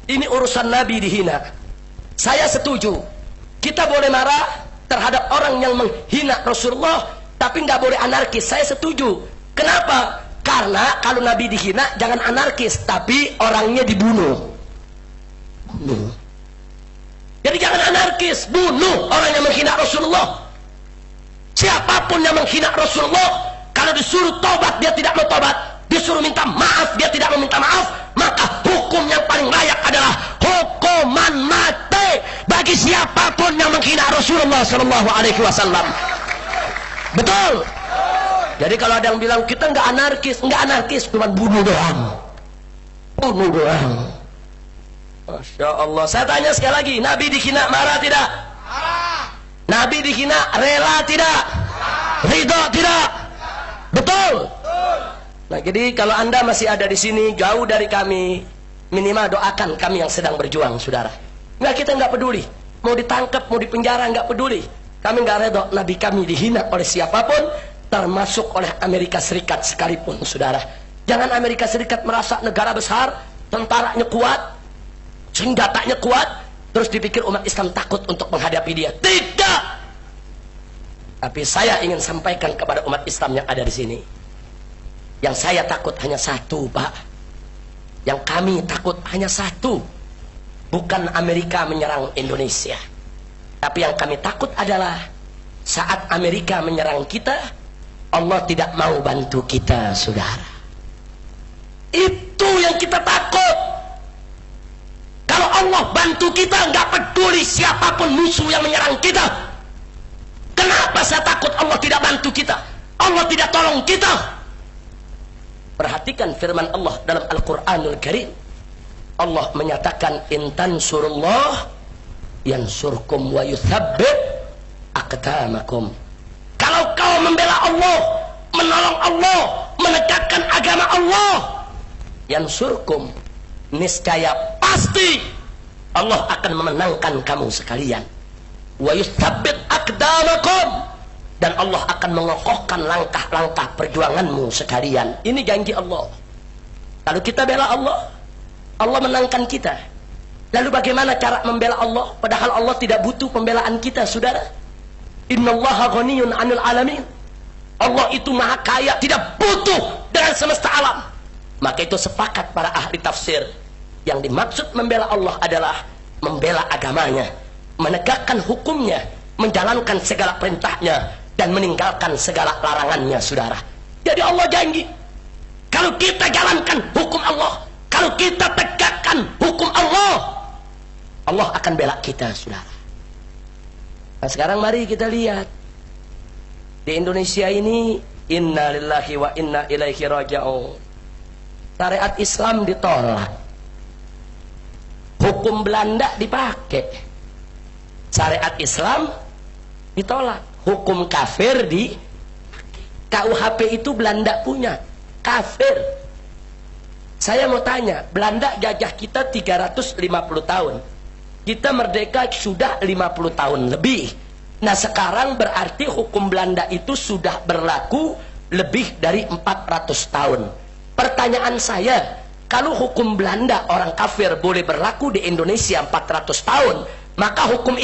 ini urusan Nabi dihina. Saya setuju. Kita boleh marah terhadap orang yang menghina Rasulullah, tapi nggak boleh anarkis. Saya setuju. Kenapa? Karena kalau Nabi dihina, jangan anarkis, tapi orangnya dibunuh. Jadi jangan anarkis, bunuh orang yang menghina Rasulullah. Siapapun yang menghina Rasulullah, kalau disuruh tobat dia tidak mau tobat, disuruh minta maaf dia tidak mau minta maaf, maka hukum yang paling layak adalah hukuman mati bagi siapapun yang menghina Rasulullah Shallallahu Alaihi Wasallam. Betul. Jadi kalau ada yang bilang kita nggak anarkis, cuma bunuh doang, bunuh doang. Masya Allah. Saya tanya sekali lagi, Nabi dihina marah tidak? Nabi dihina rela tidak? Ridho tidak? Betul. Nah, jadi kalau Anda masih ada di sini jauh dari kami, minimal doakan kami yang sedang berjuang, saudara. Kita nggak peduli, mau ditangkap, mau dipenjara, nggak peduli. Kami nggak ridho Nabi kami dihina oleh siapapun, termasuk oleh Amerika Serikat sekalipun, saudara. Jangan Amerika Serikat merasa negara besar, tentaranya kuat, senjatanya kuat, terus dipikir umat Islam takut untuk menghadapi dia. Tidak. Tapi saya ingin sampaikan kepada umat Islam yang ada di sini, yang saya takut hanya satu, Pak. Yang kami takut hanya satu, bukan Amerika menyerang Indonesia, tapi yang kami takut adalah saat Amerika menyerang kita, Allah tidak mau bantu kita, saudara. Itu yang kita takut. Kalau Allah bantu kita, nggak peduli siapapun musuh yang menyerang kita. Kenapa saya takut Allah tidak bantu kita? Allah tidak tolong kita. Perhatikan firman Allah dalam Al-Quranul Karim. Allah menyatakan, in tansurullah yansurkum wa yuthabbit aqdamakum. Kalau kau membela Allah, menolong Allah, menegakkan agama Allah, yansurkum, niscaya pasti Allah akan memenangkan kamu sekalian. Wa yuthabbit aqdamakum, dan Allah akan mengokohkan langkah-langkah perjuanganmu sekalian. Ini janji Allah. Kalau kita bela Allah, Allah menangkan kita. Lalu bagaimana cara membela Allah padahal Allah tidak butuh pembelaan kita, saudara? Innallaha ghaniyun 'anil alamin. Allah itu maha kaya, tidak butuh dengan semesta alam. Maka itu sepakat para ahli tafsir, yang dimaksud membela Allah adalah membela agamanya, menegakkan hukumnya, menjalankan segala perintahnya, dan meninggalkan segala larangannya, saudara. Jadi Allah janji, kalau kita jalankan hukum Allah, kalau kita tegakkan hukum Allah, Allah akan bela kita, saudara. Nah, sekarang mari kita lihat di Indonesia ini, inna lillahi wa inna ilaihi raji'un. Syariat Islam ditolak, hukum Belanda dipakai, syariat Islam ditolak, hukum kafir di KUHP itu Belanda punya, kafir. Saya mau tanya, Belanda jajah kita 350 tahun, kita merdeka sudah 50 tahun lebih. Nah sekarang berarti hukum Belanda itu sudah berlaku lebih dari 400 tahun. Pertanyaan saya, kalau hukum Belanda orang kafir boleh berlaku di Indonesia 400 tahun, maka hukum